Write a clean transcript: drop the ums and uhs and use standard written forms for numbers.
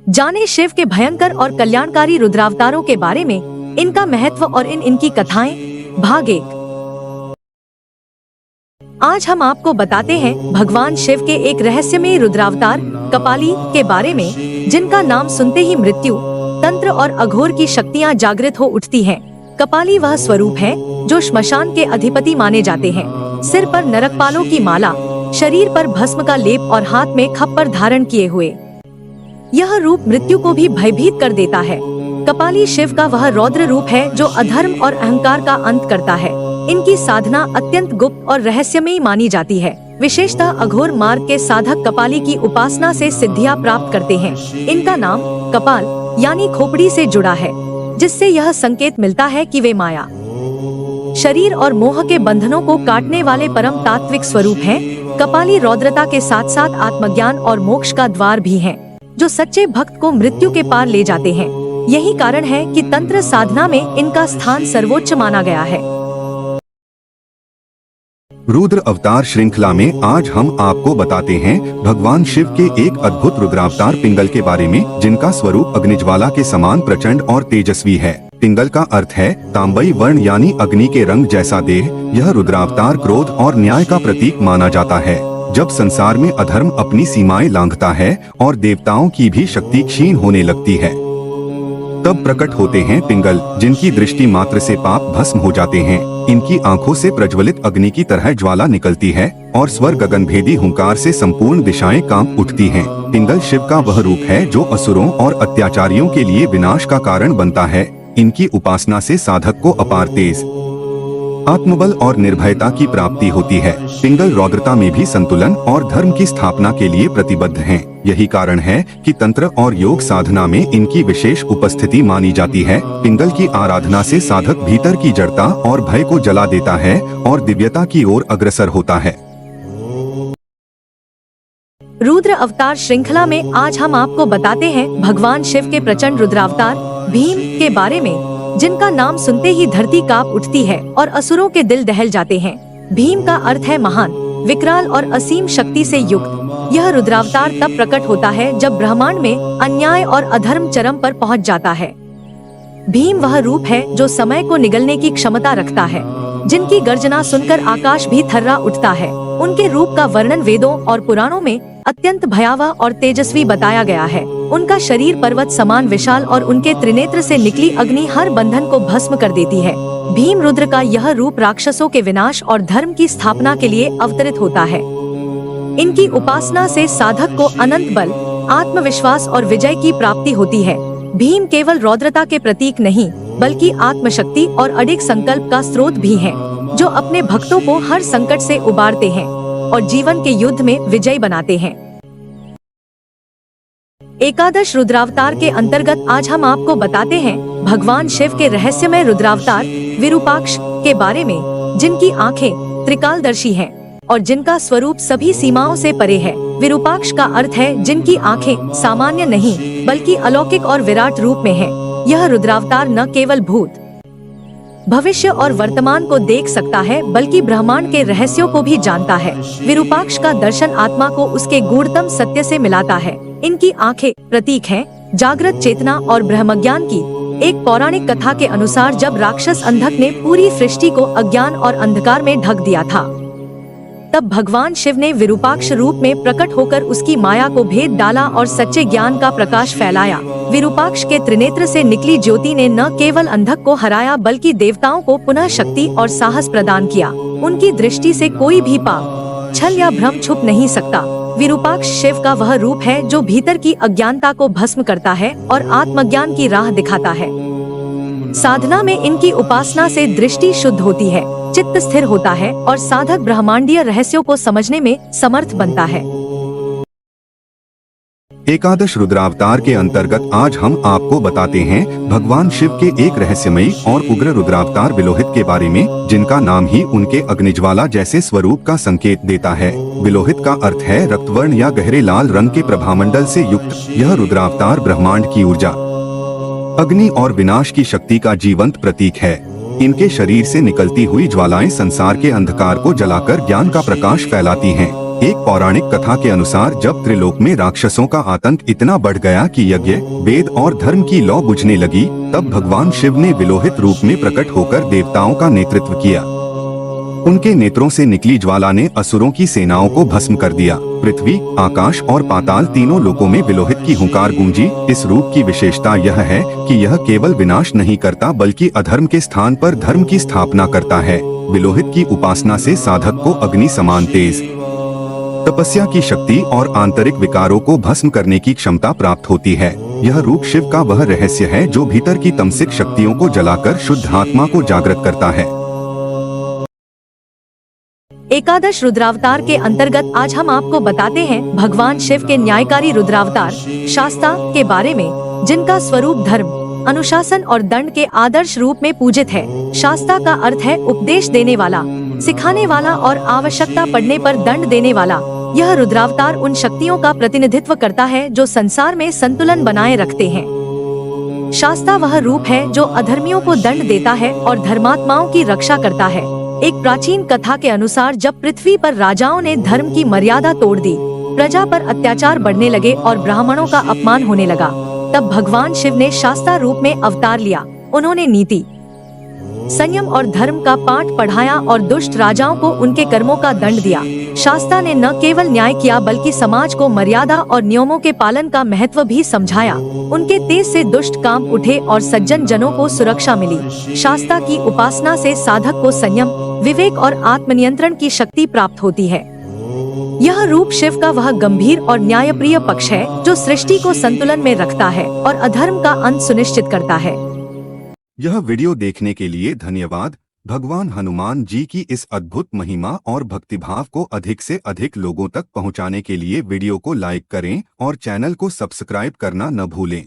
जाने शिव के भयंकर और कल्याणकारी रुद्रावतारों के बारे में, इनका महत्व और इनकी कथाएं। भाग 1। आज हम आपको बताते हैं भगवान शिव के एक रहस्यमय रुद्रावतार कपाली के बारे में, जिनका नाम सुनते ही मृत्यु, तंत्र और अघोर की शक्तियां जागृत हो उठती हैं। कपाली वह स्वरूप है जो श्मशान के अधिपति माने जाते हैं। सिर पर नरकपालों की माला, शरीर पर भस्म का लेप और हाथ में खप्पर धारण किए हुए, यह रूप मृत्यु को भी भयभीत कर देता है। कपाली शिव का वह रौद्र रूप है जो अधर्म और अहंकार का अंत करता है। इनकी साधना अत्यंत गुप्त और रहस्यमयी मानी जाती है। विशेषतः अघोर मार्ग के साधक कपाली की उपासना से सिद्धियां प्राप्त करते हैं। इनका नाम कपाल यानी खोपड़ी से जुड़ा है, जिससे यह संकेत मिलता है कि वे माया, शरीर और मोह के बंधनों को काटने वाले परम तात्विक स्वरूप हैं। कपाली रौद्रता के साथ साथ आत्मज्ञान और मोक्ष का द्वार भी हैं, जो सच्चे भक्त को मृत्यु के पार ले जाते हैं। यही कारण है कि तंत्र साधना में इनका स्थान सर्वोच्च माना गया है। रुद्र अवतार श्रृंखला में आज हम आपको बताते हैं भगवान शिव के एक अद्भुत रुद्रावतार पिंगल के बारे में, जिनका स्वरूप अग्निज्वाला के समान प्रचंड और तेजस्वी है। पिंगल का अर्थ है तांबई वर्ण यानी अग्नि के रंग जैसा देह। यह रुद्रावतार क्रोध और न्याय का प्रतीक माना जाता है। जब संसार में अधर्म अपनी सीमाएं लांघता है और देवताओं की भी शक्ति क्षीण होने लगती है, तब प्रकट होते हैं पिंगल, जिनकी दृष्टि मात्र से पाप भस्म हो जाते हैं। इनकी आंखों से प्रज्वलित अग्नि की तरह ज्वाला निकलती है और स्वर गगनभेदी हुंकार से संपूर्ण दिशाएं कांप उठती हैं। पिंगल शिव का वह रूप है जो असुरों और अत्याचारियों के लिए विनाश का कारण बनता है। इनकी उपासना से साधक को अपार तेज, आत्मबल और निर्भयता की प्राप्ति होती है। पिंगल रौद्रता में भी संतुलन और धर्म की स्थापना के लिए प्रतिबद्ध हैं। यही कारण है कि तंत्र और योग साधना में इनकी विशेष उपस्थिति मानी जाती है। पिंगल की आराधना से साधक भीतर की जड़ता और भय को जला देता है और दिव्यता की ओर अग्रसर होता है। रुद्र अवतार श्रृंखला में आज हम आपको बताते हैं भगवान शिव के प्रचंड रुद्रावतार भीम के बारे में, जिनका नाम सुनते ही धरती कांप उठती है और असुरों के दिल दहल जाते हैं। भीम का अर्थ है महान, विकराल और असीम शक्ति से युक्त। यह रुद्रावतार तब प्रकट होता है जब ब्रह्मांड में अन्याय और अधर्म चरम पर पहुंच जाता है। भीम वह रूप है जो समय को निगलने की क्षमता रखता है, जिनकी गर्जना सुनकर आकाश भी थर्रा उठता है। उनके रूप का वर्णन वेदों और पुराणों में अत्यंत भयावह और तेजस्वी बताया गया है। उनका शरीर पर्वत समान विशाल और उनके त्रिनेत्र से निकली अग्नि हर बंधन को भस्म कर देती है। भीम रुद्र का यह रूप राक्षसों के विनाश और धर्म की स्थापना के लिए अवतरित होता है। इनकी उपासना से साधक को अनंत बल, आत्मविश्वास और विजय की प्राप्ति होती है। भीम केवल रौद्रता के प्रतीक नहीं, बल्कि आत्मशक्ति और अडिग संकल्प का स्रोत भी हैं, जो अपने भक्तों को हर संकट से उबारते हैं और जीवन के युद्ध में विजयी बनाते हैं। एकादश रुद्रावतार के अंतर्गत आज हम आपको बताते हैं भगवान शिव के रहस्यमय रुद्रावतार विरूपाक्ष के बारे में, जिनकी आंखें त्रिकालदर्शी हैं और जिनका स्वरूप सभी सीमाओं से परे है। विरूपाक्ष का अर्थ है जिनकी आंखें सामान्य नहीं, बल्कि अलौकिक और विराट रूप में हैं। यह रुद्रावतार न केवल भूत, भविष्य और वर्तमान को देख सकता है, बल्कि ब्रह्मांड के रहस्यों को भी जानता है। विरूपाक्ष का दर्शन आत्मा को उसके गूढ़तम सत्य से मिलाता है। इनकी आंखें प्रतीक हैं जागृत चेतना और ब्रह्मज्ञान की। एक पौराणिक कथा के अनुसार जब राक्षस अंधक ने पूरी सृष्टि को अज्ञान और अंधकार में ढक दिया था, तब भगवान शिव ने विरूपाक्ष रूप में प्रकट होकर उसकी माया को भेद डाला और सच्चे ज्ञान का प्रकाश फैलाया। विरूपाक्ष के त्रिनेत्र से निकली ज्योति ने न केवल अंधक को हराया, बल्कि देवताओं को पुनः शक्ति और साहस प्रदान किया। उनकी दृष्टि से कोई भी पाप, छल या भ्रम छुप नहीं सकता। विरूपाक्ष शिव का वह रूप है जो भीतर की अज्ञानता को भस्म करता है और आत्मज्ञान की राह दिखाता है। साधना में इनकी उपासना से दृष्टि शुद्ध होती है, चित्त स्थिर होता है और साधक ब्रह्मांडीय रहस्यों को समझने में समर्थ बनता है। एकादश रुद्रावतार के अंतर्गत आज हम आपको बताते हैं भगवान शिव के एक रहस्यमयी और उग्र रुद्रावतार विलोहित के बारे में, जिनका नाम ही उनके अग्निज्वाला जैसे स्वरूप का संकेत देता है। विलोहित का अर्थ है रक्तवर्ण या गहरे लाल रंग के प्रभामंडल से युक्त। यह रुद्रावतार ब्रह्मांड की ऊर्जा, अग्नि और विनाश की शक्ति का जीवंत प्रतीक है। इनके शरीर से निकलती हुई ज्वालाएं संसार के अंधकार को जलाकर ज्ञान का प्रकाश फैलाती हैं। एक पौराणिक कथा के अनुसार जब त्रिलोक में राक्षसों का आतंक इतना बढ़ गया कि यज्ञ, वेद और धर्म की लौ बुझने लगी, तब भगवान शिव ने विलोहित रूप में प्रकट होकर देवताओं का नेतृत्व किया। उनके नेत्रों से निकली ज्वाला ने असुरों की सेनाओं को भस्म कर दिया। पृथ्वी, आकाश और पाताल तीनों लोकों में विलोहित की हुंकार गूंजी। इस रूप की विशेषता यह है कि यह केवल विनाश नहीं करता बल्कि अधर्म के स्थान पर धर्म की स्थापना करता है। विलोहित की उपासना से साधक को अग्नि समान तेज तपस्या की शक्ति और आंतरिक विकारों को भस्म करने की क्षमता प्राप्त होती है। यह रूप शिव का वह रहस्य है जो भीतर की तमसिक शक्तियों को जलाकर शुद्ध आत्मा को जागृत करता है। एकादश रुद्रावतार के अंतर्गत आज हम आपको बताते हैं भगवान शिव के न्यायकारी रुद्रावतार शास्ता के बारे में, जिनका स्वरूप धर्म, अनुशासन और दंड के आदर्श रूप में पूजित है। शास्ता का अर्थ है उपदेश देने वाला, सिखाने वाला और आवश्यकता पड़ने पर दंड देने वाला। यह रुद्रावतार उन शक्तियों का प्रतिनिधित्व करता है जो संसार में संतुलन बनाए रखते हैं। शास्ता वह रूप है जो अधर्मियों को दंड देता है और धर्मात्माओं की रक्षा करता है। एक प्राचीन कथा के अनुसार जब पृथ्वी पर राजाओं ने धर्म की मर्यादा तोड़ दी, प्रजा पर अत्याचार बढ़ने लगे और ब्राह्मणों का अपमान होने लगा, तब भगवान शिव ने शास्ता रूप में अवतार लिया। उन्होंने नीति, संयम और धर्म का पाठ पढ़ाया और दुष्ट राजाओं को उनके कर्मों का दंड दिया। शास्ता ने न केवल न्याय किया बल्कि समाज को मर्यादा और नियमों के पालन का महत्व भी समझाया। उनके तेज से दुष्ट काम उठे और सज्जन जनों को सुरक्षा मिली। शास्ता की उपासना से साधक को संयम, विवेक और आत्मनियंत्रण की शक्ति प्राप्त होती है। यह रूप शिव का वह गंभीर और न्यायप्रिय पक्ष है जो सृष्टि को संतुलन में रखता है और अधर्म का अंत सुनिश्चित करता है। यह वीडियो देखने के लिए धन्यवाद। भगवान हनुमान जी की इस अद्भुत महिमा और भक्तिभाव को अधिक से अधिक लोगों तक पहुंचाने के लिए वीडियो को लाइक करें और चैनल को सब्सक्राइब करना न भूलें।